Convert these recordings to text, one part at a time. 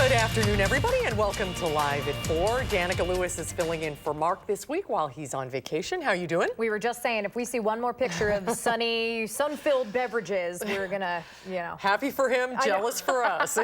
Good afternoon, everybody, and welcome to Live at 4. Danica Lewis is filling in for Mark this week while he's on vacation. How you doing? We were just saying, if we see one more picture of sunny, sun-filled beverages, we're gonna, Happy for him, jealous for us.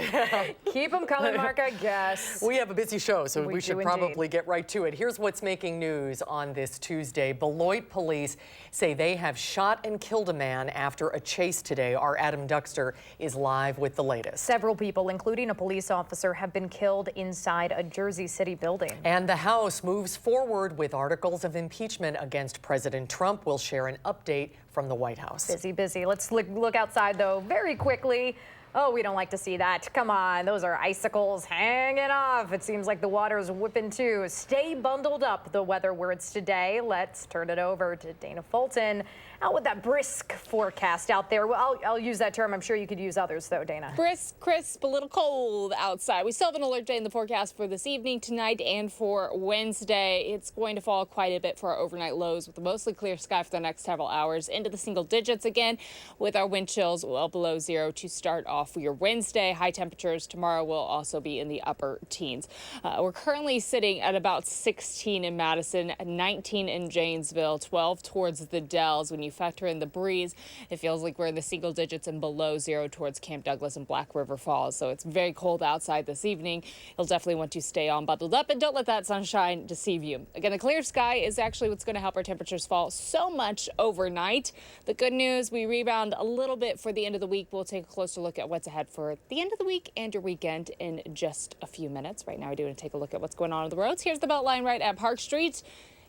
Keep them coming, Mark, I guess. We have a busy show, so we should probably indeed. get right to it. Here's what's making news on this Tuesday. Beloit police say they have shot and killed a man after a chase today. Our Adam Duxter is live with the latest. Several people, including a police officer, have been killed inside a Jersey City building. And the House moves forward with articles of impeachment against President Trump. We'll share an update from the White House. Busy, busy. Let's look outside, though, very quickly. Oh, we don't like to see that. Come on, those are icicles hanging off. It seems like the water's whipping too. Stay bundled up, the weather words today. Let's turn it over to Dana Fulton. Out with that brisk forecast out there. Well, I'll use that term. I'm sure you could use others, though, Dana. Brisk, crisp, a little cold outside. We still have an alert day in the forecast for this evening, tonight, and for Wednesday. It's going to fall quite a bit for our overnight lows with a mostly clear sky for the next several hours into the single digits again, with our wind chills well below zero to start off for your Wednesday. High temperatures tomorrow will also be in the upper teens. We're currently sitting at about 16 in Madison, 19 in Janesville, 12 towards the Dells. When you factor in the breeze, it feels like we're in the single digits and below zero towards Camp Douglas and Black River Falls. So it's very cold outside this evening. You'll definitely want to stay on bundled up and don't let that sunshine deceive you. Again, a clear sky is actually what's going to help our temperatures fall so much overnight. The good news, we rebound a little bit for the end of the week. We'll take a closer look at what's ahead for the end of the week and your weekend in just a few minutes. Right now, we do want to take a look at what's going on the roads. Here's the Beltline right at Park Street.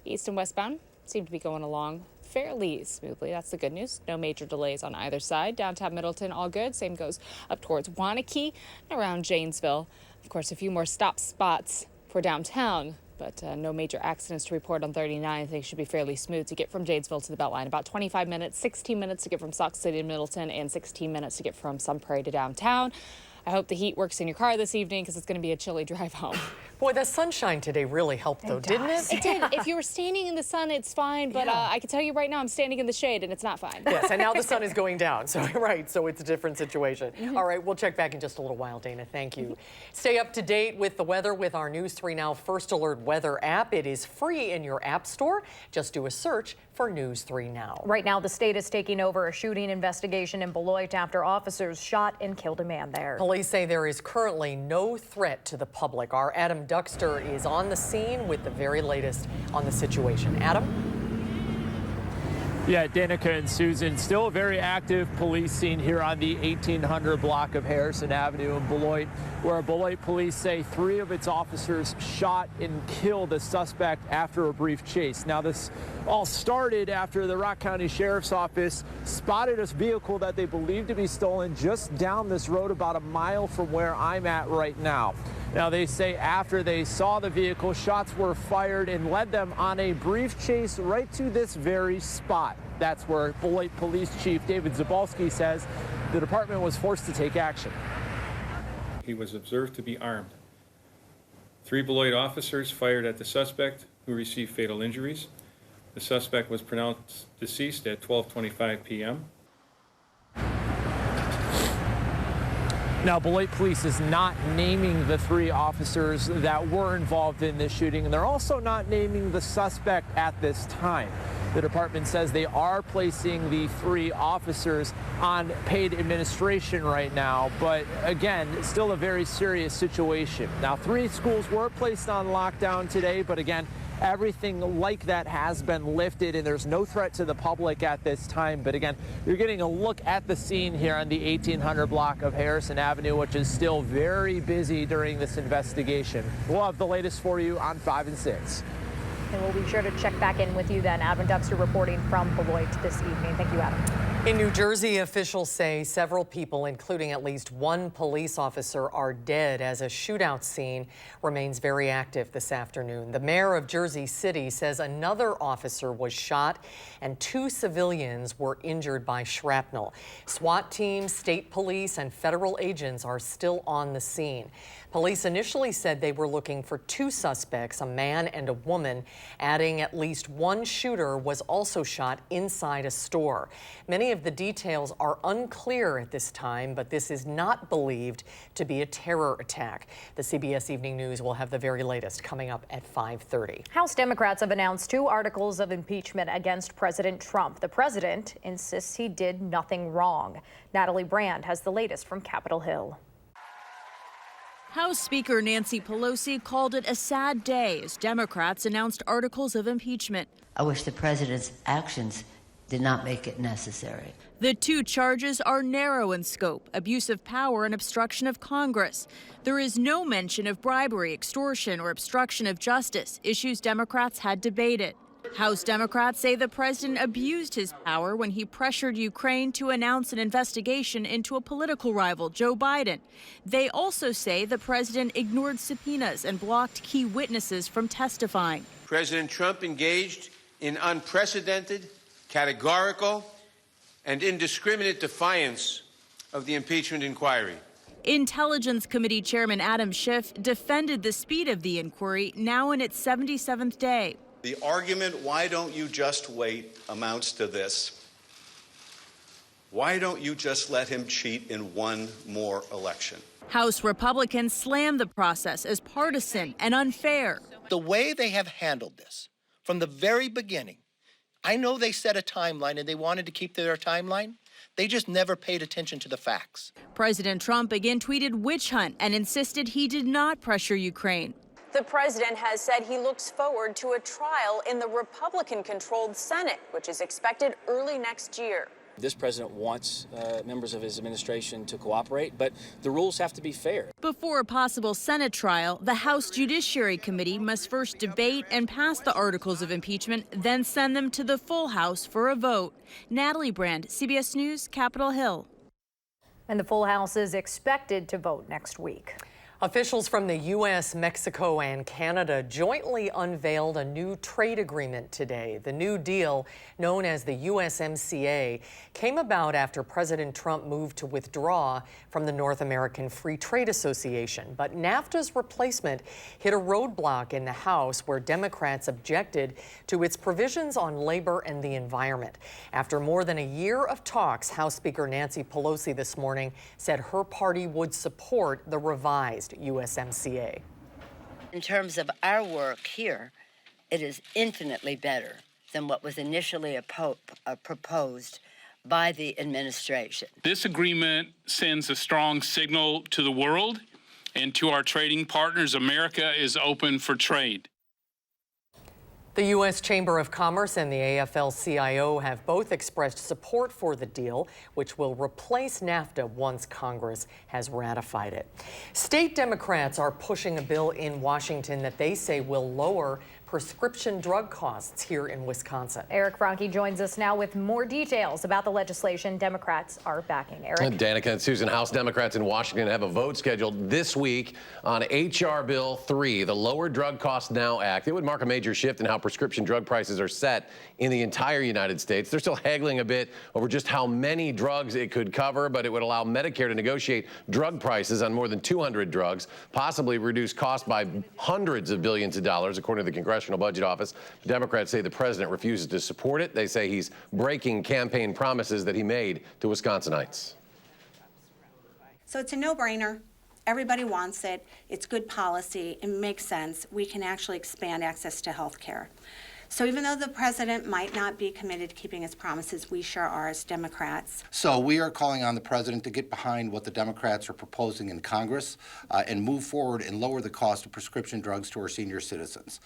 East and westbound seem to be going along fairly smoothly. That's the good news. No major delays on either side. Downtown Middleton, all good. Same goes up towards Waunakee and around Janesville. Of course, a few more stop spots for downtown, but no major accidents to report on 39. Things should be fairly smooth to get from Janesville to the Beltline. About 25 minutes, 16 minutes to get from Sauk City to Middleton, and 16 minutes to get from Sun Prairie to downtown. I hope the heat works in your car this evening because it's going to be a chilly drive home. Boy, the sunshine today really helped, though, didn't it? It did. If you were standing in the sun, it's fine. But I can tell you right now, I'm standing in the shade, and it's not fine. Yes, and now the sun is going down. So, right, so it's a different situation. All right, we'll check back in just a little while, Dana. Thank you. Stay up to date with the weather with our News 3 Now First Alert weather app. It is free in your app store. Just do a search for News 3 Now. Right now, the state is taking over a shooting investigation in Beloit after officers shot and killed a man there. Police say there is currently no threat to the public. Our Adam Duxter is on the scene with the very latest on the situation. Adam? Yeah, Danica and Susan, still a very active police scene here on the 1800 block of Harrison Avenue in Beloit, where Beloit police say 3 of its officers shot and killed a suspect after a brief chase. Now, this all started after the Rock County Sheriff's Office spotted a vehicle that they believed to be stolen just down this road about a mile from where I'm at right now. Now, they say after they saw the vehicle, shots were fired and led them on a brief chase right to this very spot. That's where Beloit Police Chief David Zabalski says the department was forced to take action. He was observed to be armed. 3 Beloit officers fired at the suspect, who received fatal injuries. The suspect was pronounced deceased at 12:25 p.m. Now, Beloit Police is not naming the 3 officers that were involved in this shooting, and they're also not naming the suspect at this time. The department says they are placing the 3 officers on paid administration right now, but again, still a very serious situation. Now, 3 schools were placed on lockdown today, but again, everything like that has been lifted and there's no threat to the public at this time. But again, you're getting a look at the scene here on the 1800 block of Harrison Avenue, which is still very busy during this investigation. We'll have the latest for you on 5 and 6. And we'll be sure to check back in with you then. Adam Duxter reporting from Beloit this evening. Thank you, Adam. In New Jersey, officials say several people, including at least 1 police officer, are dead as a shootout scene remains very active this afternoon. The mayor of Jersey City says another officer was shot and 2 civilians were injured by shrapnel. SWAT teams, state police, and federal agents are still on the scene. Police initially said they were looking for 2 suspects, a man and a woman, adding at least 1 shooter was also shot inside a store. Many of the details are unclear at this time, but this is not believed to be a terror attack. The CBS Evening News will have the very latest coming up at 5:30. House Democrats have announced 2 articles of impeachment against President Trump. The president insists he did nothing wrong. Natalie Brand has the latest from Capitol Hill. House Speaker Nancy Pelosi called it a sad day as Democrats announced articles of impeachment. I wish the president's actions did not make it necessary. The 2 charges are narrow in scope: abuse of power and obstruction of Congress. There is no mention of bribery, extortion, or obstruction of justice, issues Democrats had debated. House Democrats say the president abused his power when he pressured Ukraine to announce an investigation into a political rival, Joe Biden. They also say the president ignored subpoenas and blocked key witnesses from testifying. President Trump engaged in unprecedented, categorical, and indiscriminate defiance of the impeachment inquiry. Intelligence Committee Chairman Adam Schiff defended the speed of the inquiry, now in its 77th day. The argument, why don't you just wait, amounts to this. Why don't you just let him cheat in one more election? House Republicans slammed the process as partisan and unfair. The way they have handled this from the very beginning, I know they set a timeline and they wanted to keep their timeline. They just never paid attention to the facts. President Trump again tweeted witch hunt and insisted he did not pressure Ukraine. The president has said he looks forward to a trial in the Republican-controlled Senate, which is expected early next year. This president wants members of his administration to cooperate, but the rules have to be fair. Before a possible Senate trial, the House Judiciary Committee must first debate and pass the articles of impeachment, then send them to the full House for a vote. Natalie Brand, CBS News, Capitol Hill. And the full House is expected to vote next week. Officials from the U.S., Mexico, and Canada jointly unveiled a new trade agreement today. The new deal, known as the USMCA, came about after President Trump moved to withdraw from the North American Free Trade Association. But NAFTA's replacement hit a roadblock in the House where Democrats objected to its provisions on labor and the environment. After more than a year of talks, House Speaker Nancy Pelosi this morning said her party would support the revised USMCA. In terms of our work here, it is infinitely better than what was initially proposed by the administration. This agreement sends a strong signal to the world and to our trading partners. America is open for trade. The U.S. Chamber of Commerce and the AFL-CIO have both expressed support for the deal, which will replace NAFTA once Congress has ratified it. State Democrats are pushing a bill in Washington that they say will lower prescription drug costs here in Wisconsin. Eric Franke joins us now with more details about the legislation Democrats are backing. Eric. Danica and Susan, House Democrats in Washington have a vote scheduled this week on H.R. Bill 3, the Lower Drug Costs Now Act. It would mark a major shift in how prescription drug prices are set in the entire United States. They're still haggling a bit over just how many drugs it could cover, but it would allow Medicare to negotiate drug prices on more than 200 drugs, possibly reduce costs by hundreds of billions of dollars, according to the Congressional Budget Office. Democrats say the president refuses to support it. They say he's breaking campaign promises that he made to Wisconsinites. So it's a no-brainer. Everybody wants it. It's good policy. It makes sense. We can actually expand access to health care. So even though the president might not be committed to keeping his promises, we sure are as Democrats. So we are calling on the president to get behind what the Democrats are proposing in Congress and move forward and lower the cost of prescription drugs to our senior citizens.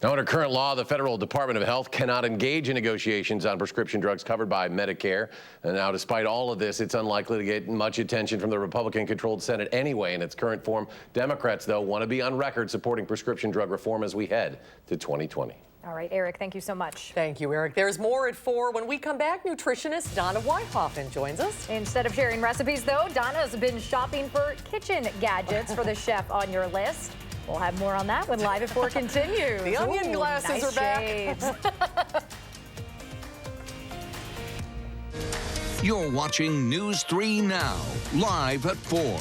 Now, under current law, the Federal Department of Health cannot engage in negotiations on prescription drugs covered by Medicare. And now, despite all of this, it's unlikely to get much attention from the Republican-controlled Senate anyway in its current form. Democrats, though, want to be on record supporting prescription drug reform as we head to 2020. All right, Eric, thank you so much. Thank you, Eric. There's more at 4. When we come back, nutritionist Donna Weihaufen joins us. Instead of sharing recipes, though, Donna's been shopping for kitchen gadgets for the chef on your list. We'll have more on that when Live at 4 continues. The onion glasses nice are back. shades. You're watching News 3 Now, live at 4.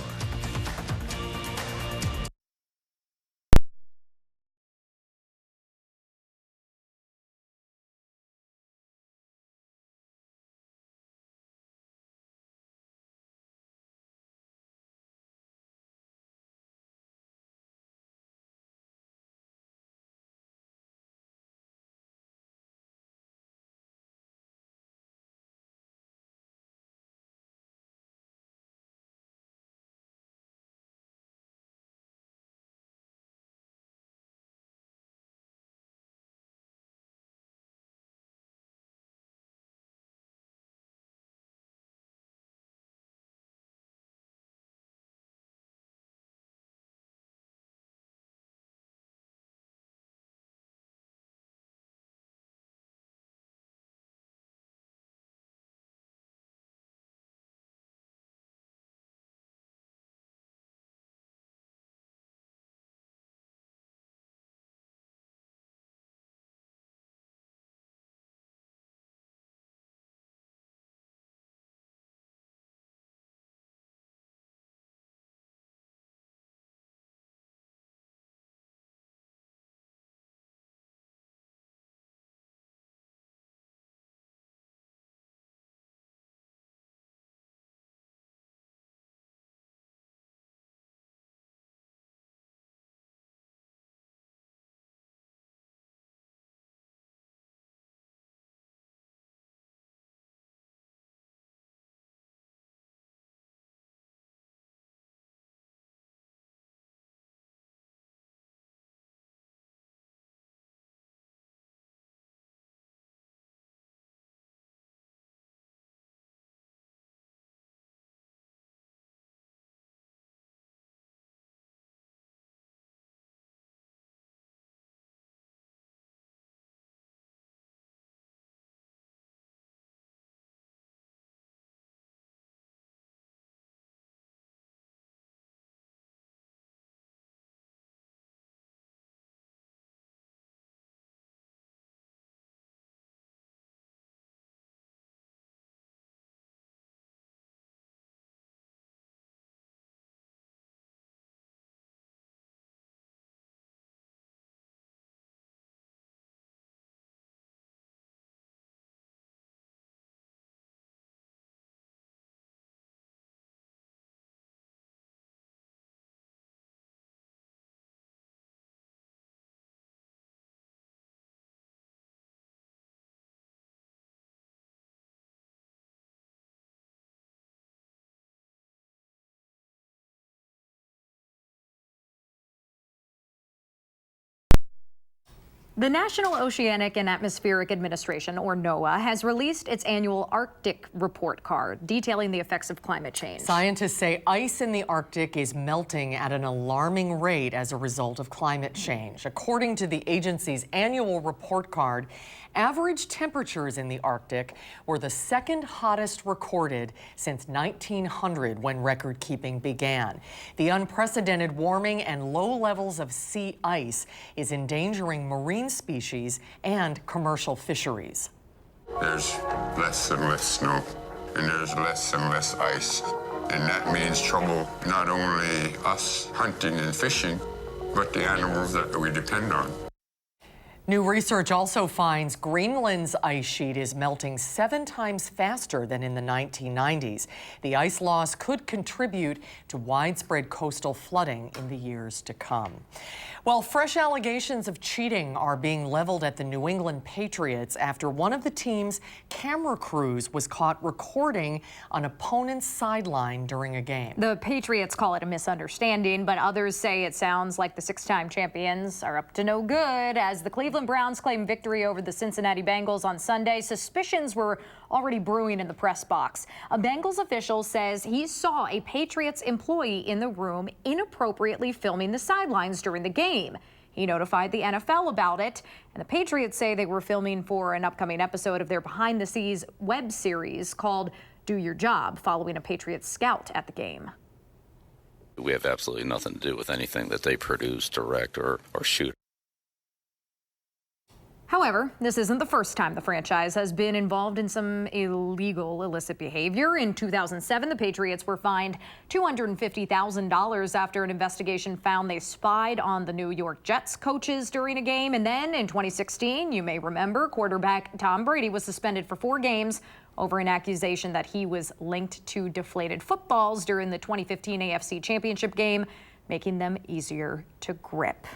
The National Oceanic and Atmospheric Administration, or NOAA, has released its annual Arctic report card detailing the effects of climate change. Scientists say ice in the Arctic is melting at an alarming rate as a result of climate change. According to the agency's annual report card, average temperatures in the Arctic were the second hottest recorded since 1900, when record keeping began. The unprecedented warming and low levels of sea ice is endangering marine species and commercial fisheries. There's less and less snow, and there's less and less ice. And that means trouble, not only us hunting and fishing, but the animals that we depend on. New research also finds Greenland's ice sheet is melting 7 times faster than in the 1990s. The ice loss could contribute to widespread coastal flooding in the years to come. Well, fresh allegations of cheating are being leveled at the New England Patriots after one of the team's camera crews was caught recording an opponent's sideline during a game. The Patriots call it a misunderstanding, but others say it sounds like the 6-time champions are up to no good. As the Cleveland Browns claimed victory over the Cincinnati Bengals on Sunday, suspicions were already brewing in the press box. A Bengals official says he saw a Patriots employee in the room inappropriately filming the sidelines during the game. He notified the NFL about it, and the Patriots say they were filming for an upcoming episode of their behind-the-scenes web series called Do Your Job, following a Patriots scout at the game. We have absolutely nothing to do with anything that they produce, direct, or shoot. However, this isn't the first time the franchise has been involved in some illegal, illicit behavior. In 2007, the Patriots were fined $250,000 after an investigation found they spied on the New York Jets coaches during a game. And then in 2016, you may remember, quarterback Tom Brady was suspended for 4 games over an accusation that he was linked to deflated footballs during the 2015 AFC Championship game, making them easier to grip.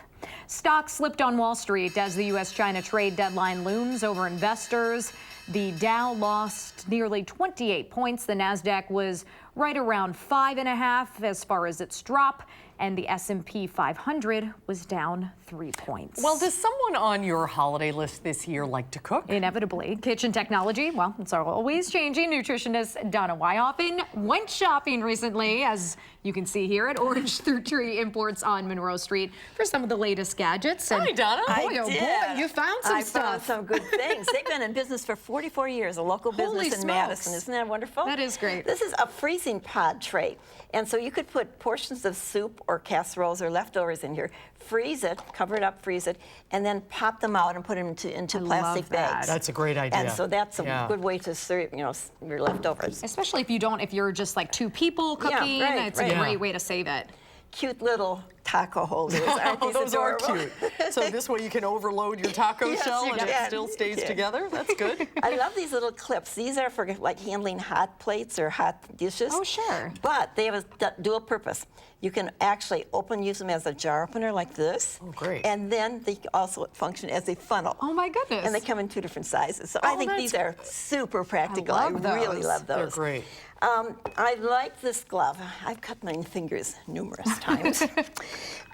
Stocks slipped on Wall Street as the U.S.-China trade deadline looms over investors. The Dow lost nearly 28 points. The Nasdaq was right around 5.5 as far as its drop, and the S&P 500 was down 3 points. Well, does someone on your holiday list this year like to cook? Inevitably. Kitchen technology, well, it's always changing. Nutritionist Donna Wyoffen went shopping recently, as you can see here, at Orange Through Tree Imports on Monroe Street for some of the latest gadgets. And hi, Donna. Boy, oh boy, you found some stuff. I found some good things. They've been in business for 44 years, a local business in Madison. Isn't that wonderful? That is great. This is a freezing pod tray. And so you could put portions of soup or casseroles or leftovers in here, freeze it, cover it up, freeze it, and then pop them out and put them into plastic bags. That's a great idea. And so that's a good way to serve, your leftovers. Especially if you're just like 2 people cooking, it's a great way to save it. Cute little taco holders. Aren't these those adorable? are cute. So this way you can overload your taco shell and it still stays together. That's good. I love these little clips. These are for like handling hot plates or hot dishes. Oh, sure. But they have a dual purpose. You can actually use them as a jar opener like this. Oh, great. And then they also function as a funnel. Oh, my goodness. And they come in 2 different sizes. So I think these are super practical. I really love those. They're great. I like this glove. I've cut my fingers numerous times.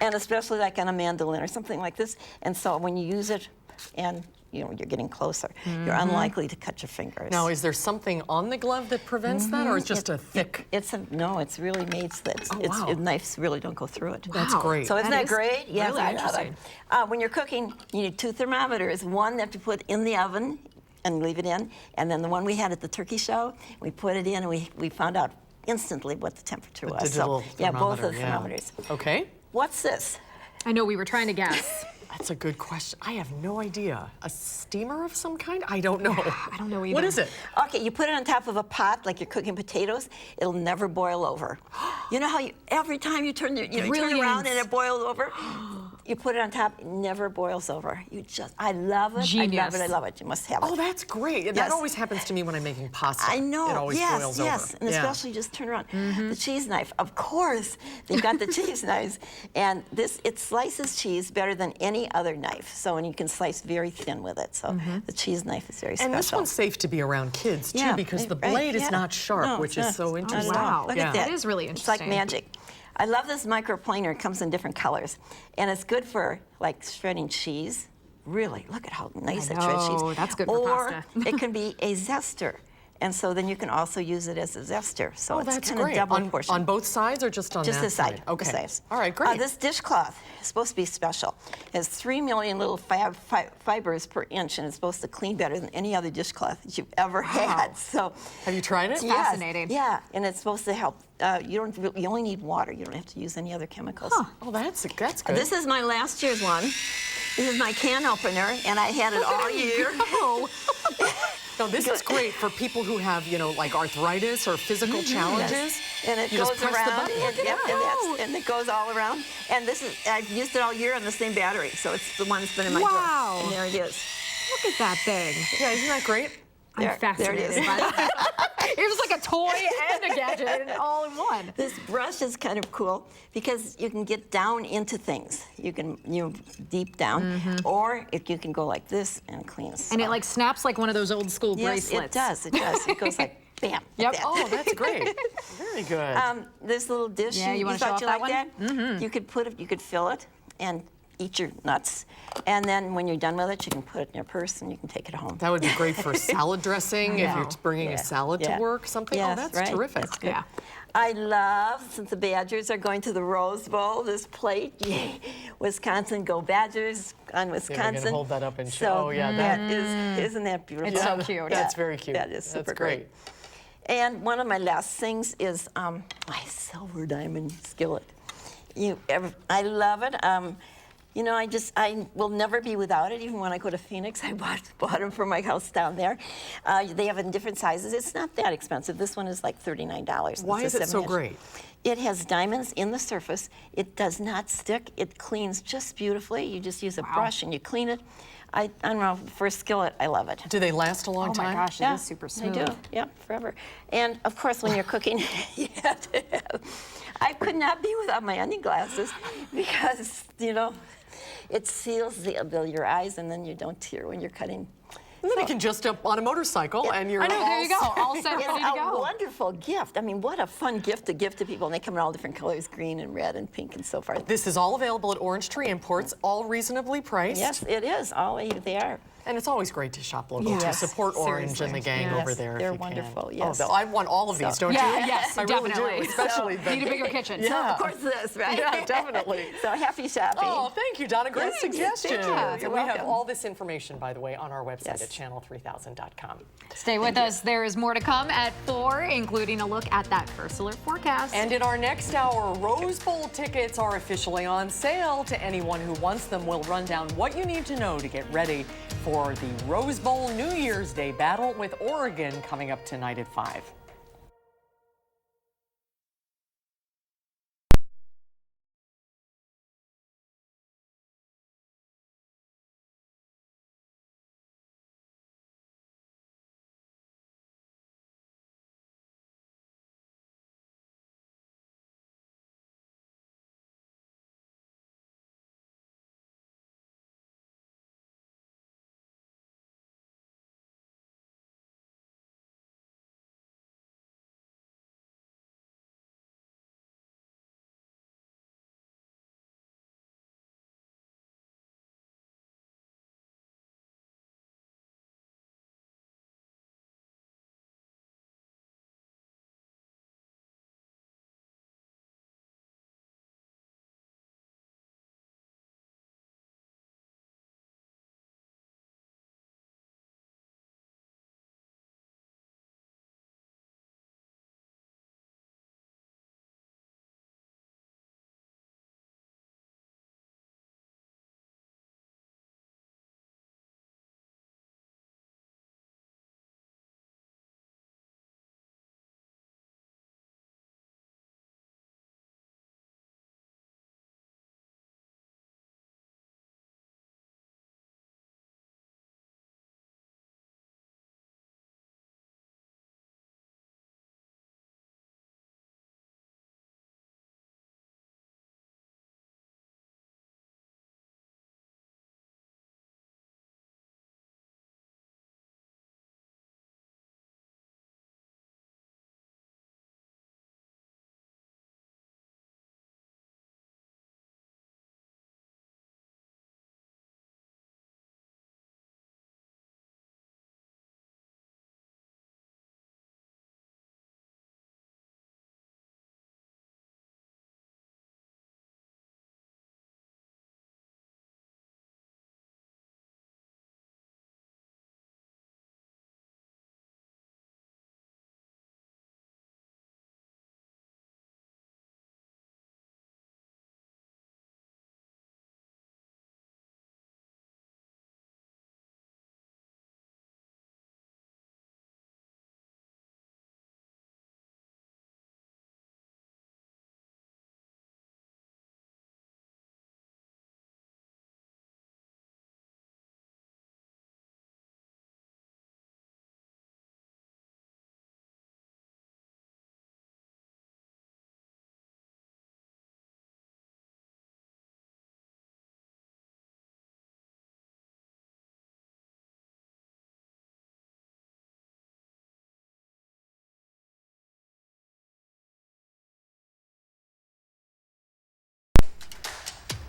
And especially like on a mandolin or something like this. And so when you use it and you're getting closer, you're unlikely to cut your fingers. Now, is there something on the glove that prevents that, or it's just a thick? No, it's really made so that knives really don't go through it. That's great. So isn't that great? Yes, really interesting. When you're cooking, you need 2 thermometers. One that you put in the oven and leave it in, and then the one we had at the turkey show, we put it in and we found out instantly what the temperature was. Digital thermometer, both of the thermometers. Okay. What's this? I know we were trying to guess. That's a good question. I have no idea. A steamer of some kind? I don't know. I don't know either. What is it? Okay, you put it on top of a pot like you're cooking potatoes. It'll never boil over. You know how every time you turn turn around and it boils over? You put it on top, it never boils over. I love it. Genius. I love it. You must have it. Oh, that's great. Yes. That always happens to me when I'm making pasta. I know. It always boils over. And especially just turn around. The cheese knife, of course. They've got the cheese knives. And it slices cheese better than any other knife. And you can slice very thin with it. So the cheese knife is very special. And this one's safe to be around kids, too, because the blade is not sharp, which is so interesting. Oh, wow. Look at that. That is really interesting. It's like magic. I love this microplaner. It comes in different colors. And it's good for like shredding cheese, really, look at how nice that I shred cheese. know, that's good for or pasta. it can be a zester. And so then you can also use it as a zester. So Oh, it's that's kind of great. double portion. On both sides or just on Just that this side. Okay. The sides. All right, great. This dishcloth is supposed to be special. It has 3 million little fibers per inch, and it's supposed to clean better than any other dishcloth that you've ever had. So, have you tried it? Yes, Fascinating. Yeah, and it's supposed to help. You only need water. You don't have to use any other chemicals. Huh. Oh, that's good. This is my last year's one. This is my can opener, and I had it all year. No, this is great for people who have, like arthritis or physical challenges. Yes. And it You goes just press the around, button. and it goes all around. And this is, I've used it all year on the same battery, so it's the one that's been in my Wow. drawer. And there it is. Look at that thing. Yeah, isn't that great? There, I'm fascinated there it is. by that. It was like a toy and a gadget all in one. This brush is kind of cool because you can get down into things. You can, deep down, or if you can go like this and clean. And it like snaps like one of those old school Yes, bracelets. it does. It does. It goes like bam. Yep. Like that. Oh, that's great. Very good. This little dish. Yeah, you wanna thought show off you that like one? that? You could put it. You could fill it and eat your nuts. And then when you're done with it, you can put it in your purse and you can take it home. That would be great for salad dressing if you're bringing a salad to work, something. Yes, Oh, that's right? terrific. That's good. I love, since the Badgers are going to the Rose Bowl, this plate. Yay. Wisconsin, go Badgers on Wisconsin. Yeah, we can hold that up and show. So Oh, yeah, that is, isn't that beautiful? It's so cute. That's very cute. That is super That's great. And one of my last things is my silver diamond skillet. I love it. I will never be without it. Even when I go to Phoenix, I bought them for my house down there. They have in different sizes. It's not that expensive. This one is like $39. Why is it so great? It has diamonds in the surface. It does not stick. It cleans just beautifully. You just use a brush and you clean it. I don't know, for a skillet, I love it. Do they last a long time? Oh my gosh, it is super smooth. They do, yeah, forever. And of course, when you're cooking, you have to have, I could not be without my onion glasses because, it seals your eyes and then you don't tear when you're cutting. And then you can just jump on a motorcycle and you're I know, there you go, all set, It's ready to go. a wonderful gift. I mean, what a fun gift to give to people. And they come in all different colors, green and red and pink and so forth. This is all available at Orange Tree Imports, all reasonably priced. Yes, it is. They are. And it's always great to shop local, to Yes, support Orange and the gang Yes, over there. they're if you wonderful, Can. yes. Oh, I want all of these, don't you? Yes, I really definitely. do, especially So, the... need a bigger kitchen. So, Yeah. of course, this, right? Yeah, definitely. So, happy shopping. Oh, thank you, Donna. Great Thanks. suggestion. Thank you. So You're we have welcome. all this information, by the way, on our website Yes. at channel3000.com. Stay with us. There is more to come at 4, including a look at that first alert forecast. And in our next hour, Rose Bowl tickets are officially on sale. To anyone who wants them, we'll run down what you need to know to get ready for the Rose Bowl New Year's Day battle with Oregon coming up tonight at 5.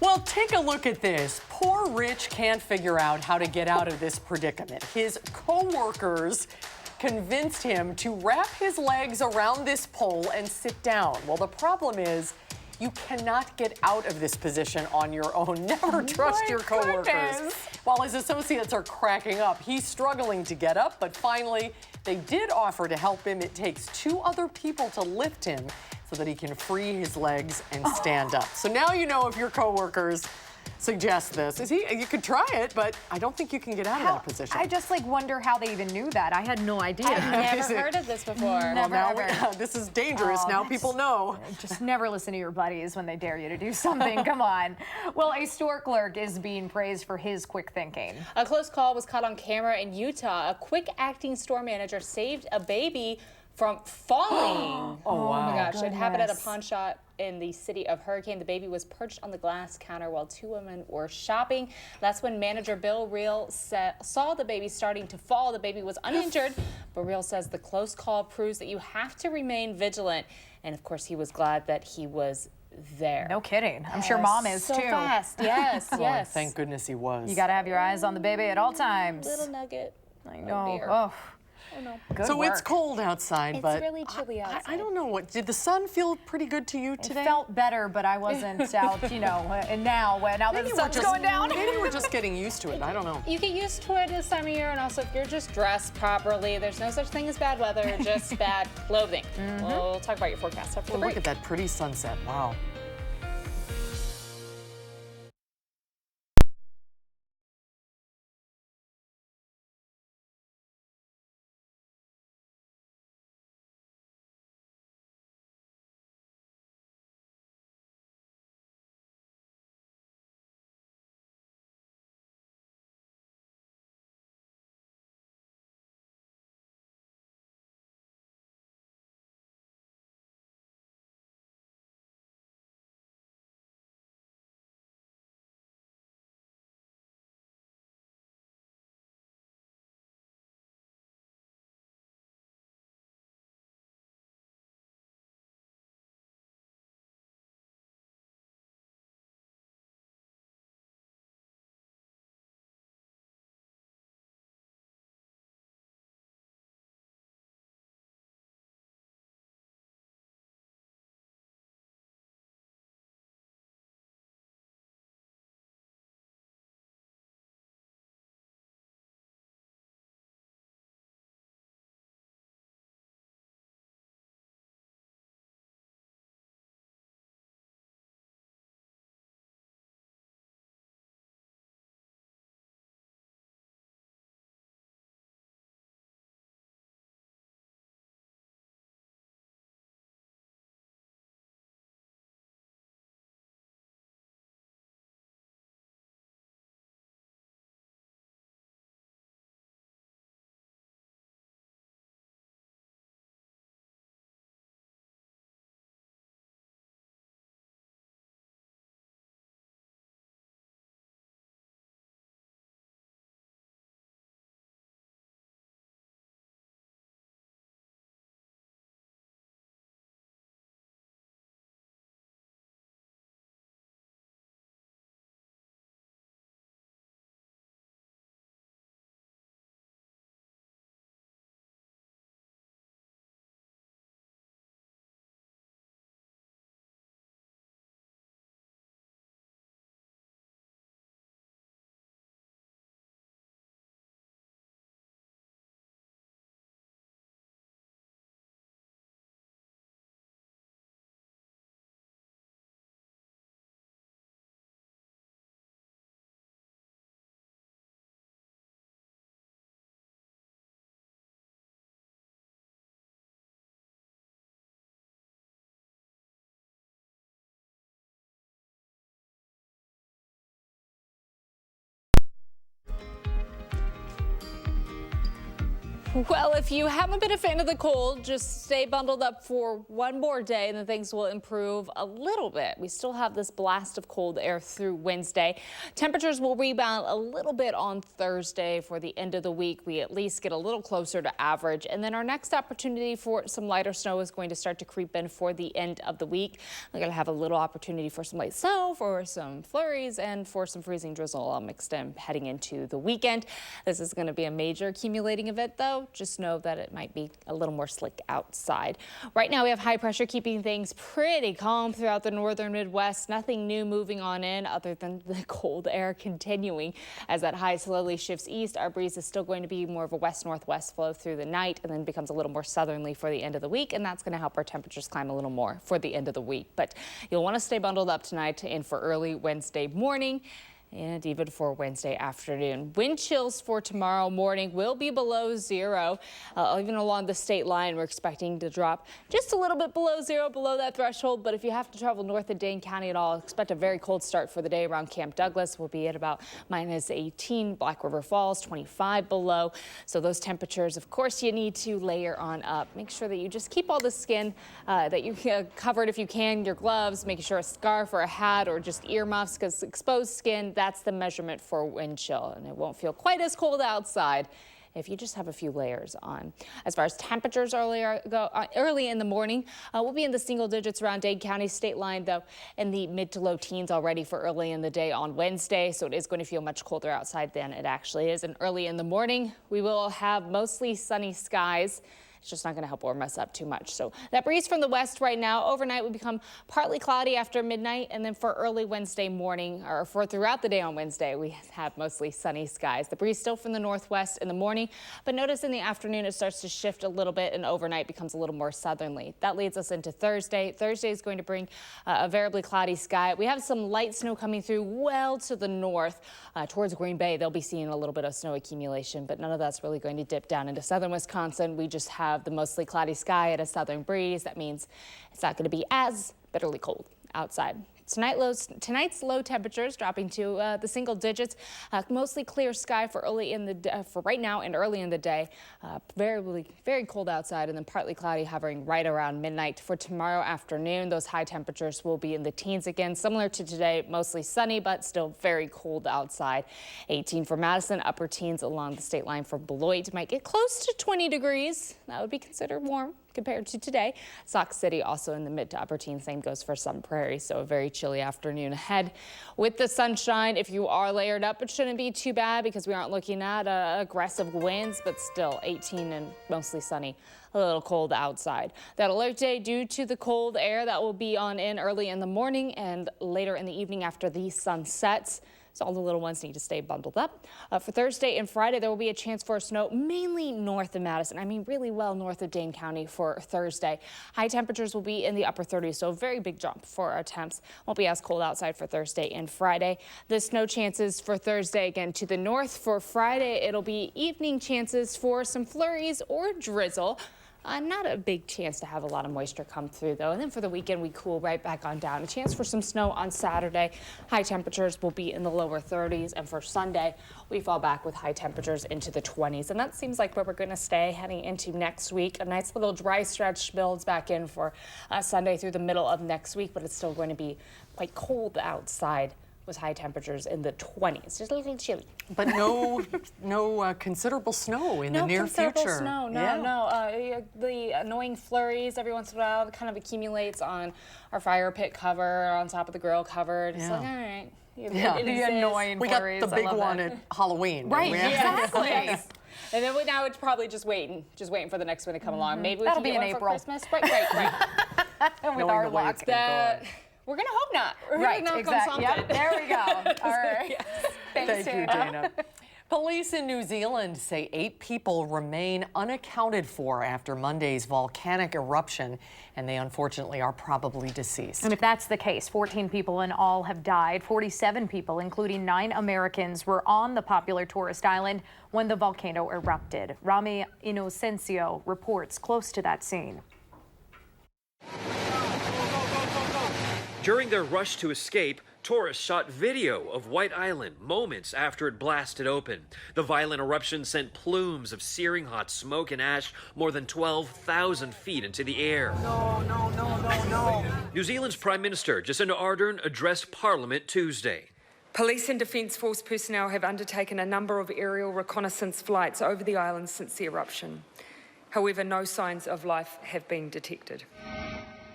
Well, take a look at this. Poor Rich can't figure out how to get out of this predicament. His co-workers convinced him to wrap his legs around this pole and sit down. Well, the problem is you cannot get out of this position on your own. Never trust your co-workers. While his associates are cracking up, he's struggling to get up, but finally they did offer to help him. It takes 2 other people to lift him so that he can free his legs and stand up. So now you know if your coworkers suggest this. You could try it, but I don't think you can get out of that position. I just wonder how they even knew that. I had no idea. I've never heard of this before. Never, now this is dangerous. Now people know. Just never listen to your buddies when they dare you to do something. Come on. Well, a store clerk is being praised for his quick thinking. A close call was caught on camera in Utah. A quick-acting store manager saved a baby from falling. Oh, wow. Oh my gosh, it happened at a pawn shop in the city of Hurricane. The baby was perched on the glass counter while 2 women were shopping. That's when manager Bill Reel saw the baby starting to fall. The baby was uninjured, but Reel says the close call proves that you have to remain vigilant. And of course, he was glad that he was there. No kidding. I'm sure mom is so too. Fast. Yes, Oh, yes. thank goodness he was. You got to have your eyes on the baby at all times. Little nugget. I know. dear. Oh. Oh, no. Good So work. it's cold outside, It's but really chilly outside. I don't know what. Did the sun feel pretty good to you today? It felt better, but I wasn't out, and now that the sun's going down. Maybe we're just getting used to it. I don't know. You get used to it this time of year, and also if you're just dressed properly, there's no such thing as bad weather, just bad clothing. We'll talk about your forecast after the break. Look at that pretty sunset. Wow. Well, if you haven't been a fan of the cold, just stay bundled up for one more day and then things will improve a little bit. We still have this blast of cold air through Wednesday. Temperatures will rebound a little bit on Thursday. For the end of the week, we at least get a little closer to average. And then our next opportunity for some lighter snow is going to start to creep in for the end of the week. We're going to have a little opportunity for some light snow, for some flurries, and for some freezing drizzle all mixed in heading into the weekend. This is going to be a major accumulating event, though. Just know that it might be a little more slick outside. Right now we have high pressure keeping things pretty calm throughout the northern Midwest. Nothing new moving on in other than the cold air continuing. As that high slowly shifts east, our breeze is still going to be more of a west-northwest flow through the night and then becomes a little more southerly for the end of the week, and that's going to help our temperatures climb a little more for the end of the week. But you'll want to stay bundled up tonight and for early Wednesday morning. And even for Wednesday afternoon. Wind chills for tomorrow morning will be below zero. Even along the state line, we're expecting to drop just a little bit below zero, below that threshold. But if you have to travel north of Dane County at all, expect a very cold start for the day around Camp Douglas. We'll be at about -18, Black River Falls, 25 below. So those temperatures, of course, you need to layer on up. Make sure that you just keep all the skin that you covered if you can, your gloves, making sure a scarf or a hat or just earmuffs, because exposed skin, that's the measurement for wind chill, and it won't feel quite as cold outside if you just have a few layers on. As far as temperatures early in the morning, we'll be in the single digits around Dade County state line, though in the mid to low teens already for early in the day on Wednesday, so it is going to feel much colder outside than it actually is. And early in the morning, we will have mostly sunny skies. It's just not going to help warm us up too much. So that breeze from the west right now overnight will become partly cloudy after midnight. And then for early Wednesday morning, or for throughout the day on Wednesday, we have mostly sunny skies. The breeze still from the northwest in the morning, but notice in the afternoon it starts to shift a little bit and overnight becomes a little more southerly. That leads us into Thursday. Thursday is going to bring a variably cloudy sky. We have some light snow coming through well to the north towards Green Bay. They'll be seeing a little bit of snow accumulation, but none of that's really going to dip down into southern Wisconsin. We just have the mostly cloudy sky and a southern breeze. That means it's not going to be as bitterly cold outside. Tonight's low temperatures dropping to the single digits. Mostly clear sky for for right now and early in the day. Very cold outside, and then partly cloudy hovering right around midnight. For tomorrow afternoon, those high temperatures will be in the teens again, similar to today. Mostly sunny, but still very cold outside. 18 for Madison, upper teens along the state line for Beloit. Might get close to 20 degrees. That would be considered warm compared to today. Sauk City also in the mid to upper teens. Same goes for Sun Prairie, so a very chilly afternoon ahead. With the sunshine, if you are layered up, it shouldn't be too bad because we aren't looking at aggressive winds, but still 18 and mostly sunny. A little cold outside. That alert day due to the cold air that will be on in early in the morning and later in the evening after the sun sets. So all the little ones need to stay bundled up. For Thursday and Friday, there will be a chance for snow mainly north of Madison. I mean, really well north of Dane County for Thursday. High temperatures will be in the upper 30s, so a very big jump for our temps. Won't be as cold outside for Thursday and Friday. The snow chances for Thursday again to the north. For Friday, it'll be evening chances for some flurries or drizzle. Not a big chance to have a lot of moisture come through, though. And then for the weekend, we cool right back on down. A chance for some snow on Saturday. High temperatures will be in the lower 30s. And for Sunday, we fall back with high temperatures into the 20s. And that seems like where we're going to stay heading into next week. A nice little dry stretch builds back in for Sunday through the middle of next week, but it's still going to be quite cold outside with high temperatures in the 20s. Just a little chilly. But no considerable snow in the near future. No considerable snow, no. The annoying flurries every once in a while kind of accumulates on our fire pit cover, on top of the grill cover. It's like, all right. The annoying flurries. We got the big one at Halloween. Right, exactly. And then now it's probably just waiting for the next one to come along. Maybe we That'll can be get in one April. For Christmas. Right. And with our luck. We're going to hope not. We're right, going to knock on something. Yep, there we go. All right. Yes. Thanks, Thank you, Dana. Police in New Zealand say 8 people remain unaccounted for after Monday's volcanic eruption, and they unfortunately are probably deceased. And if that's the case, 14 people in all have died. 47 people, including 9 Americans, were on the popular tourist island when the volcano erupted. Rami Inocencio reports close to that scene. During their rush to escape, Tourists shot video of White Island moments after it blasted open. The violent eruption sent plumes of searing hot smoke and ash more than 12,000 feet into the air. No. New Zealand's Prime Minister Jacinda Ardern addressed Parliament Tuesday. Police and Defence Force personnel have undertaken a number of aerial reconnaissance flights over the island since the eruption. However, no signs of life have been detected.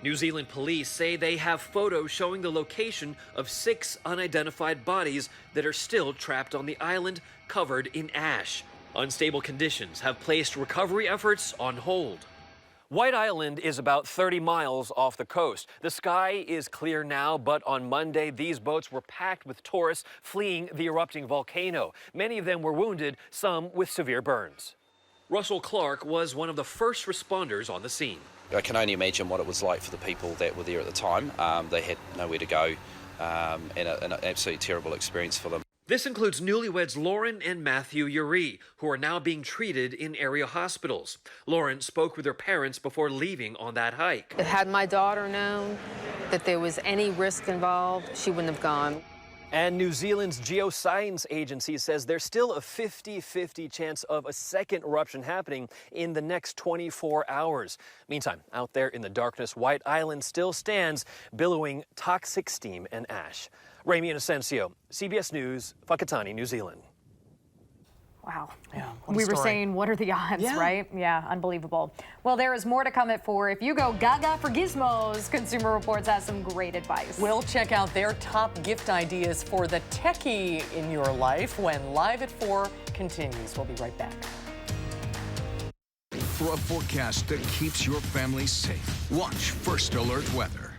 New Zealand police say they have photos showing the location of 6 unidentified bodies that are still trapped on the island, covered in ash. Unstable conditions have placed recovery efforts on hold. White Island is about 30 miles off the coast. The sky is clear now, but on Monday, these boats were packed with tourists fleeing the erupting volcano. Many of them were wounded, some with severe burns. Russell Clark was one of the first responders on the scene. I can only imagine what it was like for the people that were there at the time. They had nowhere to go, and an absolutely terrible experience for them. This includes newlyweds Lauren and Matthew Urey, who are now being treated in area hospitals. Lauren spoke with her parents before leaving on that hike. Had my daughter known that there was any risk involved, she wouldn't have gone. And New Zealand's Geoscience Agency says there's still a 50-50 chance of a second eruption happening in the next 24 hours. Meantime, out there in the darkness, White Island still stands, billowing toxic steam and ash. Rami Inocencio, CBS News, Whakatane, New Zealand. Wow. Yeah, We were saying, what are the odds, Yeah. right? Yeah, unbelievable. Well, there is more to come at 4. If you go gaga for gizmos, Consumer Reports has some great advice. We'll check out their top gift ideas for the techie in your life when Live at 4 continues. We'll be right back. For a forecast that keeps your family safe, watch First Alert Weather.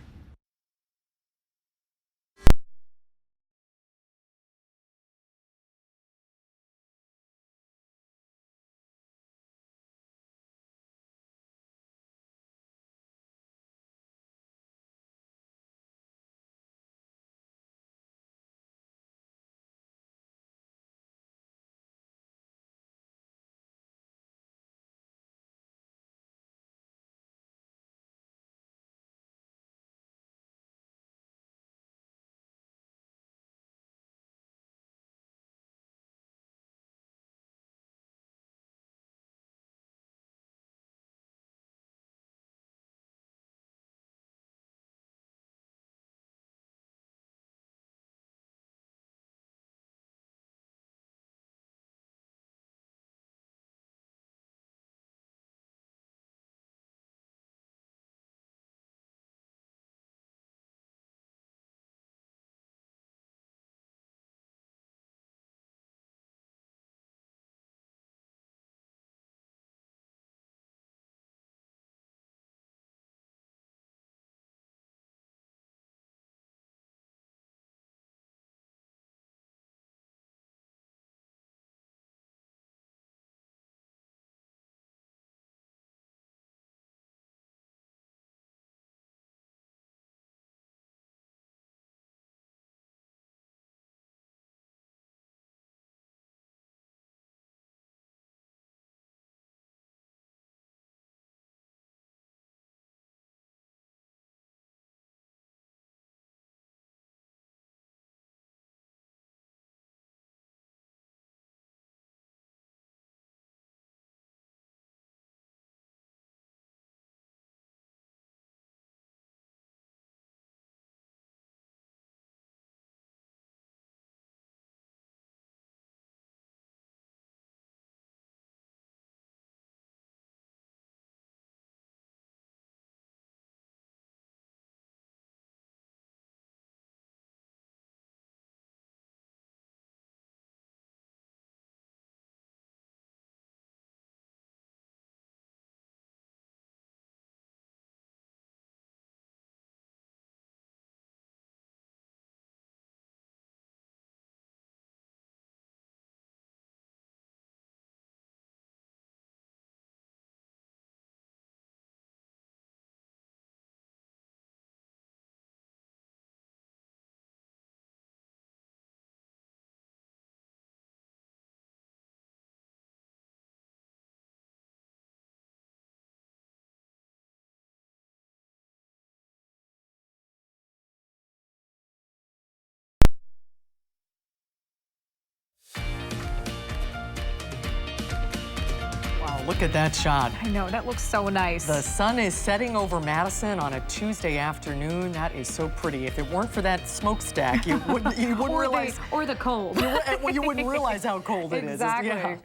look at that shot. I know, that looks so nice. The sun is setting over Madison on a Tuesday afternoon. That is so pretty. If it weren't for that smokestack, you wouldn't realize. Or the cold. You wouldn't realize how cold it is. Exactly. Yeah.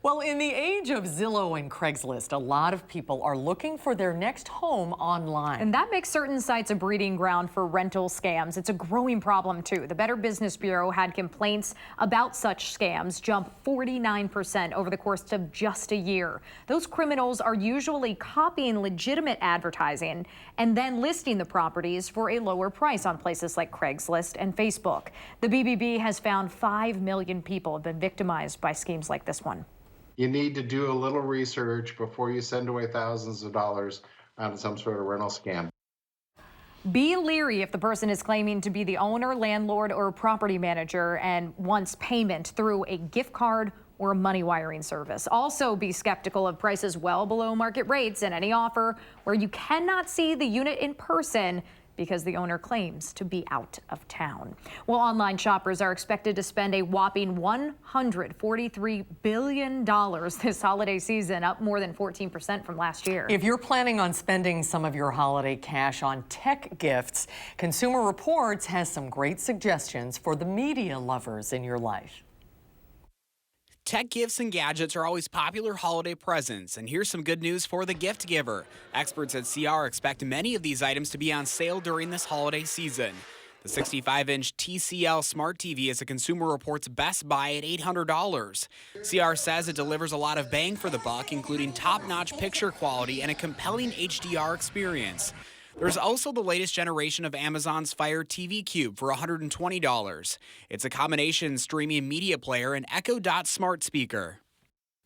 Well, in the age of Zillow and Craigslist, a lot of people are looking for their next home online. And that makes certain sites a breeding ground for rental scams. It's a growing problem, too. The Better Business Bureau had complaints about such scams jump 49% over the course of just a year. Those criminals are usually copying legitimate advertising and then listing the properties for a lower price on places like Craigslist and Facebook. The BBB has found 5 million people have been victimized by schemes like this one. You need to do a little research before you send away thousands of dollars on some sort of rental scam. Be leery if the person is claiming to be the owner, landlord, or property manager and wants payment through a gift card or a money wiring service. Also be skeptical of prices well below market rates and any offer where you cannot see the unit in person because the owner claims to be out of town. Well, online shoppers are expected to spend a whopping $143 billion this holiday season, up more than 14% from last year. If you're planning on spending some of your holiday cash on tech gifts, Consumer Reports has some great suggestions for the media lovers in your life. Tech gifts and gadgets are always popular holiday presents, and here's some good news for the gift giver. Experts at CR expect many of these items to be on sale during this holiday season. The 65-inch TCL Smart TV is a Consumer Reports best buy at $800. CR says it delivers a lot of bang for the buck, including top-notch picture quality and a compelling HDR experience. There's also the latest generation of Amazon's Fire TV Cube for $120. It's a combination streaming media player and Echo Dot smart speaker.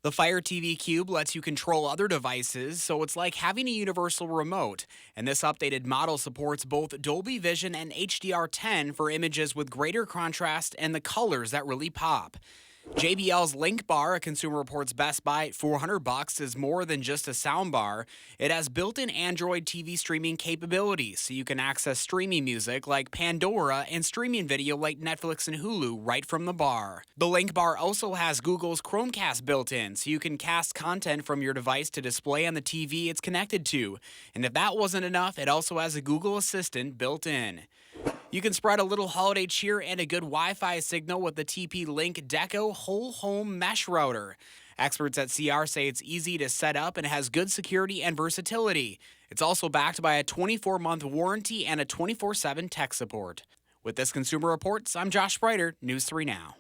The Fire TV Cube lets you control other devices, so it's like having a universal remote. And this updated model supports both Dolby Vision and HDR10 for images with greater contrast and the colors that really pop. JBL's Link Bar, a Consumer Reports best buy at $400, is more than just a sound bar. It has built-in Android TV streaming capabilities, so you can access streaming music like Pandora and streaming video like Netflix and Hulu right from the bar. The Link Bar also has Google's Chromecast built in, so you can cast content from your device to display on the TV it's connected to. And if that wasn't enough, it also has a Google Assistant built in. You can spread a little holiday cheer and a good Wi-Fi signal with the TP-Link Deco Whole Home Mesh Router. Experts at CR say it's easy to set up and has good security and versatility. It's also backed by a 24-month warranty and a 24/7 tech support. With this Consumer Reports, I'm Josh Spreiter, News 3 Now.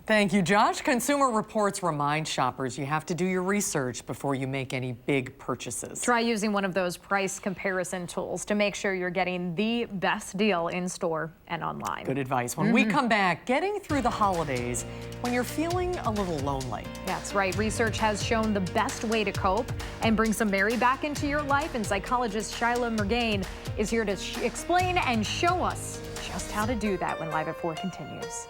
Thank you, Josh. Consumer Reports remind shoppers you have to do your research before you make any big purchases. Try using one of those price comparison tools to make sure you're getting the best deal in store and online. Good advice. When we come back, getting through the holidays when you're feeling a little lonely. That's right. Research has shown the best way to cope and bring some merry back into your life, and psychologist Shyla Murgain is here to explain and show us just how to do that when Live at 4 continues.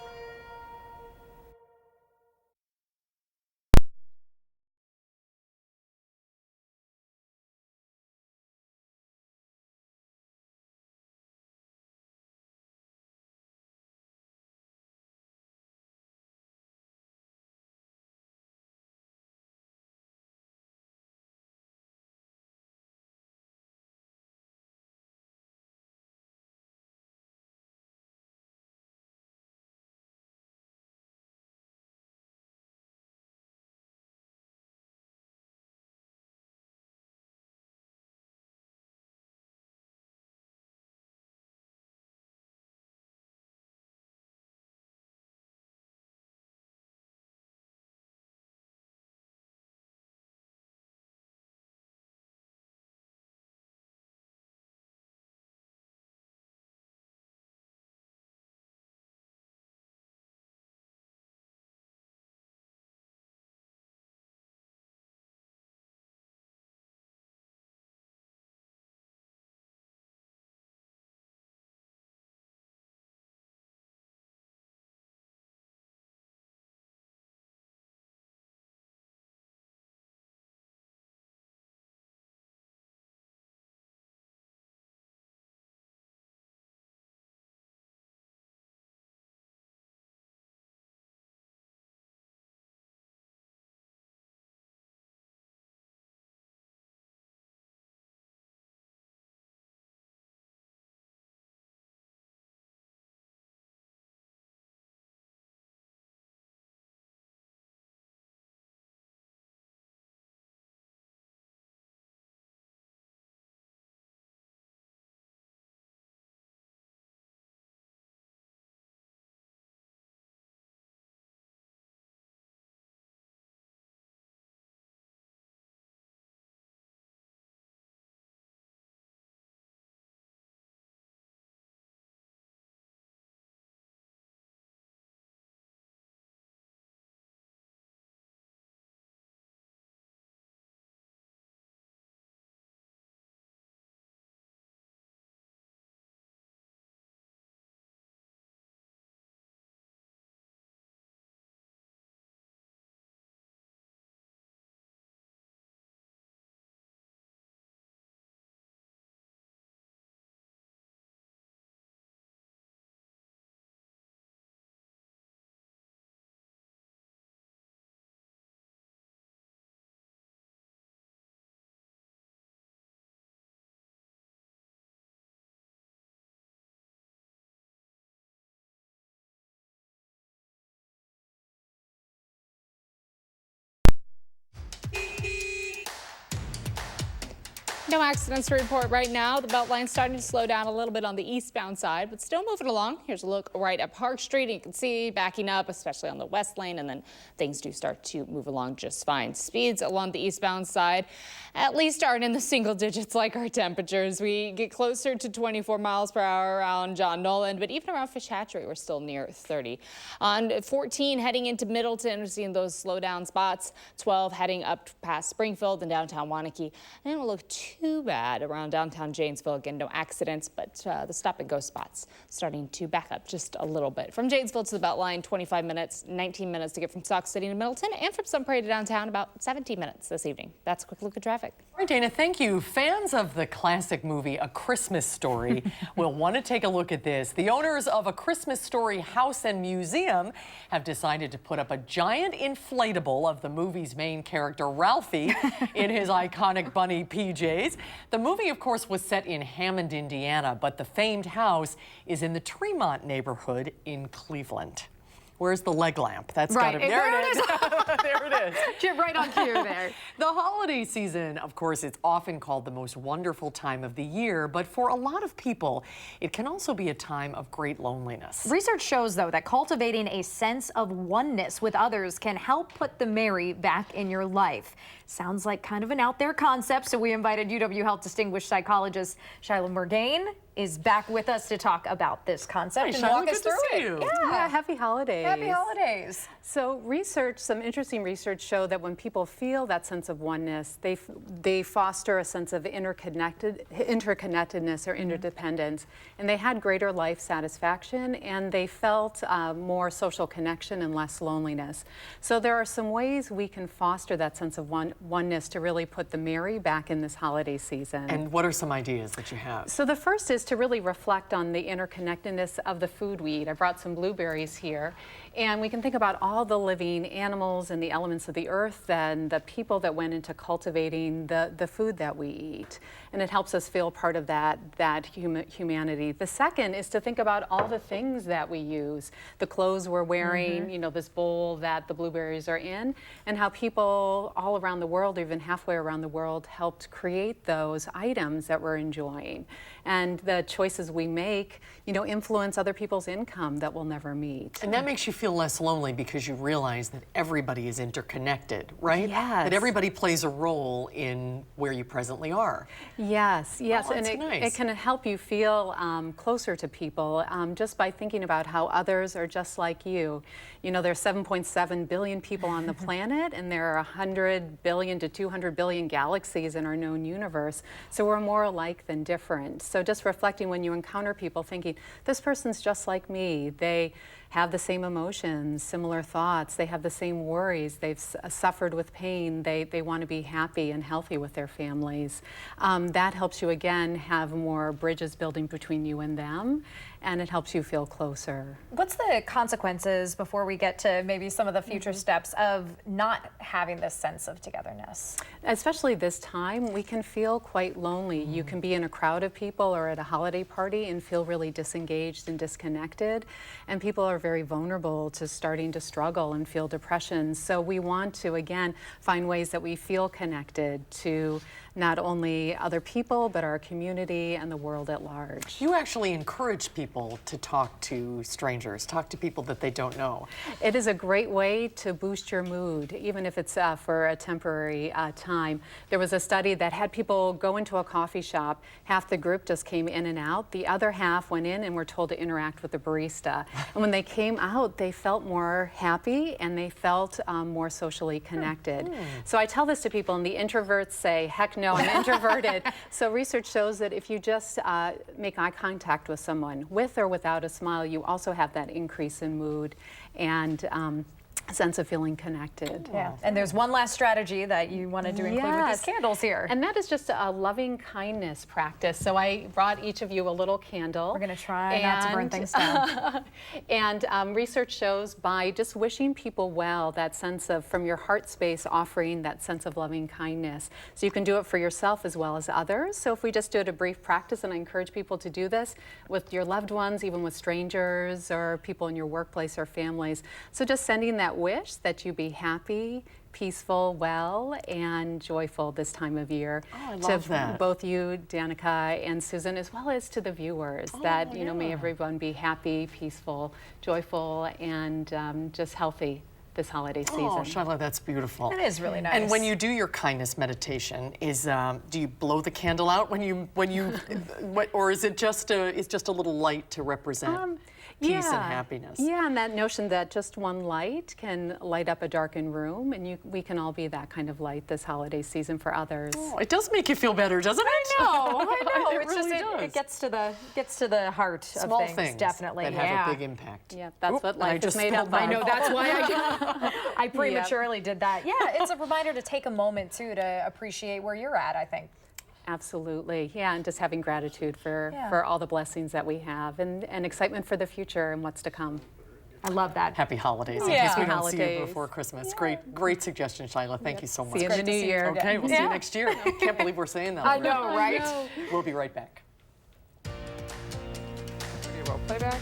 No accidents to report right now. The Beltline's starting to slow down a little bit on the eastbound side, but still moving along. Here's a look right at Park Street. You can see backing up, especially on the west lane, and then things do start to move along just fine. Speeds along the eastbound side at least aren't in the single digits like our temperatures. We get closer to 24 miles per hour around John Nolan, but even around Fish Hatchery, we're still near 30. On 14 heading into Middleton, we're seeing those slow down spots. 12 heading up past Springfield and downtown Waunakee. And it will look too bad around downtown Janesville. Again, no accidents, but the stop and go spots starting to back up just a little bit. From Janesville to the Beltline, 25 minutes, 19 minutes to get from Sauk City to Middleton, and from Sun Prairie to downtown, about 17 minutes this evening. That's a quick look at traffic. All right, Dana, thank you. Fans of the classic movie A Christmas Story will want to take a look at this. The owners of A Christmas Story House and Museum have decided to put up a giant inflatable of the movie's main character, Ralphie, in his iconic bunny PJs. The movie, of course, was set in Hammond, Indiana, but the famed house is in the Tremont neighborhood in Cleveland. Where's the leg lamp? That's right. got to be. There it is. There it is. Get right on cue there. The holiday season, of course, it's often called the most wonderful time of the year, but for a lot of people, it can also be a time of great loneliness. Research shows, though, that cultivating a sense of oneness with others can help put the merry back in your life. Sounds like kind of an out there concept, so we invited UW Health distinguished psychologist Shyla Murgain is back with us to talk about this concept and walk us through it. Yeah, happy holidays. Happy holidays. So some interesting research show that when people feel that sense of oneness, they foster a sense of interconnectedness or interdependence, and they had greater life satisfaction, and they felt more social connection and less loneliness. So there are some ways we can foster that sense of oneness to really put the merry back in this holiday season. And what are some ideas that you have? So the first is to really reflect on the interconnectedness of the food we eat. I brought some blueberries here, and we can think about all the living animals and the elements of the earth and the people that went into cultivating the food that we eat. And it helps us feel part of that humanity. The second is to think about all the things that we use, the clothes we're wearing, you know, this bowl that the blueberries are in, and how people all around the world, even halfway around the world, helped create those items that we're enjoying. And the choices we make, you know, influence other people's income that we'll never meet. And that makes you feel less lonely because you realize that everybody is interconnected, right? Yes. That everybody plays a role in where you presently are. Yes, yes, Oh, and that's nice. it can help you feel closer to people just by thinking about how others are just like you. You know, there's 7.7 billion people on the planet, and there are 100 billion to 200 billion galaxies in our known universe. So we're more alike than different. So just reflecting when you encounter people, thinking, this person's just like me. They have the same emotions, similar thoughts. They have the same worries. They've suffered with pain. They want to be happy and healthy with their families. That helps you, again, have more bridges building between you and them, and it helps you feel closer. What's the consequences, before we get to maybe some of the future steps, of not having this sense of togetherness? Especially this time, we can feel quite lonely. You can be in a crowd of people or at a holiday party and feel really disengaged and disconnected, and people are very vulnerable to starting to struggle and feel depression. So we want to, again, find ways that we feel connected to not only other people, but our community and the world at large. You actually encourage people to talk to strangers, talk to people that they don't know. It is a great way to boost your mood, even if it's for a temporary time. There was a study that had people go into a coffee shop. Half the group just came in and out. The other half went in and were told to interact with the barista. And when they came out, they felt more happy and they felt more socially connected. So I tell this to people, and the introverts say, heck no, I'm introverted. So research shows that if you just make eye contact with someone, with or without a smile, you also have that increase in mood and sense of feeling connected. Yeah, and there's one last strategy that you wanted to include with these candles here. And that is just a loving kindness practice. So I brought each of you a little candle. We're going to try not to burn things down. And research shows by just wishing people well, that sense of, from your heart space, offering that sense of loving kindness. So you can do it for yourself as well as others. So if we just do it a brief practice, and I encourage people to do this with your loved ones, even with strangers or people in your workplace or families. So just sending that wish that you be happy, peaceful, well, and joyful this time of year. Oh, I love that. Both you, Danica, and Susan, as well as to the viewers, that, you know, may everyone be happy, peaceful, joyful, and just healthy this holiday season. Oh, Shyla, that's beautiful. It is really nice. And when you do your kindness meditation, do you blow the candle out when you or is it just a little light to represent peace and happiness? Yeah, and that notion that just one light can light up a darkened room, and we can all be that kind of light this holiday season for others. Oh, it does make you feel better, doesn't it? I know. It It's really just does. it gets to the heart Small of things, definitely. that have a big impact. Yeah, that's what life is made spilled up my of. I know, that's why I prematurely did that. Yeah, it's a reminder to take a moment, too, to appreciate where you're at, I think. Absolutely, yeah, and just having gratitude for all the blessings that we have, and excitement for the future and what's to come. I love that. Happy holidays. Yeah. In case we don't Holidays. see you before Christmas. Great suggestion, Shyla. Thank you so much. See you in the new year. Okay, we'll see you next year. I can't believe we're saying that. I know, right? We'll be right back. Roll playback.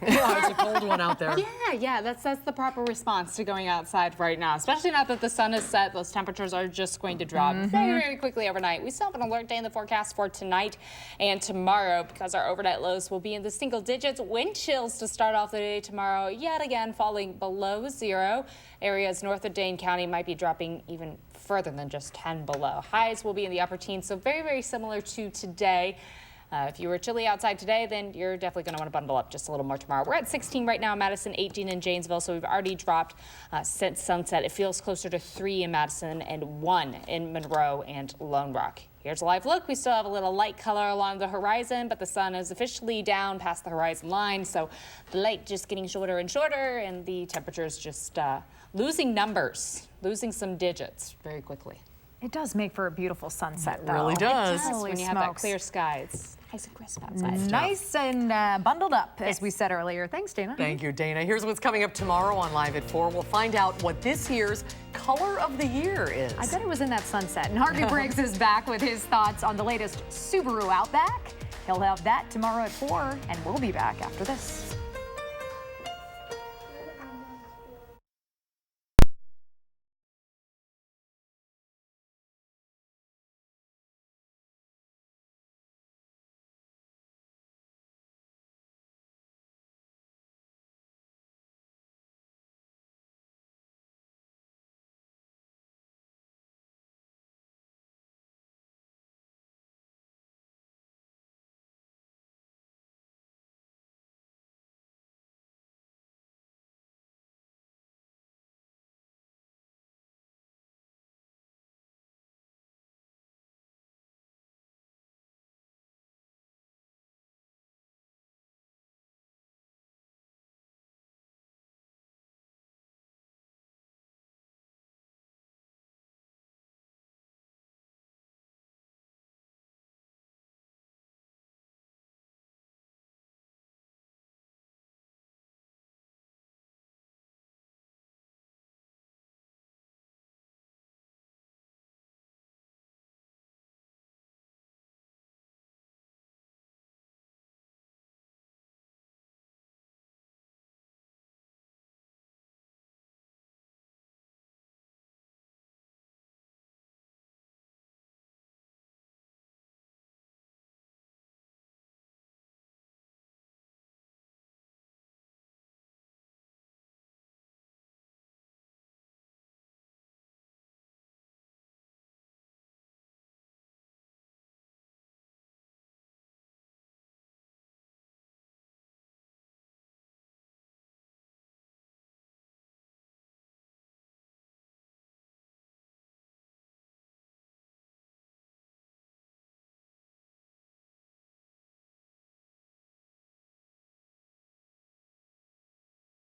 It's a cold one out there. Yeah, that's the proper response to going outside right now, especially now that the sun is set. Those temperatures are just going to drop very, very quickly overnight. We still have an alert day in the forecast for tonight and tomorrow because our overnight lows will be in the single digits. Wind chills to start off the day tomorrow, yet again falling below zero. Areas north of Dane County might be dropping even further than just 10 below. Highs will be in the upper teens, so very, very similar to today. If you were chilly outside today, then you're definitely going to want to bundle up just a little more tomorrow. We're at 16 right now, Madison, 18 in Janesville, so we've already dropped since sunset. It feels closer to 3 in Madison and 1 in Monroe and Lone Rock. Here's a live look. We still have a little light color along the horizon, but the sun is officially down past the horizon line, so the light just getting shorter and shorter, and the temperatures just losing numbers, losing some digits very quickly. It does make for a beautiful sunset, though. It really does. Holy When you have that clear sky, it's nice and crisp outside. Nice and bundled up, as we said earlier. Thanks, Dana. Thank you, Dana. Here's what's coming up tomorrow on Live at 4. We'll find out what this year's color of the year is. I bet it was in that sunset. And Harvey Briggs is back with his thoughts on the latest Subaru Outback. He'll have that tomorrow at 4, and we'll be back after this.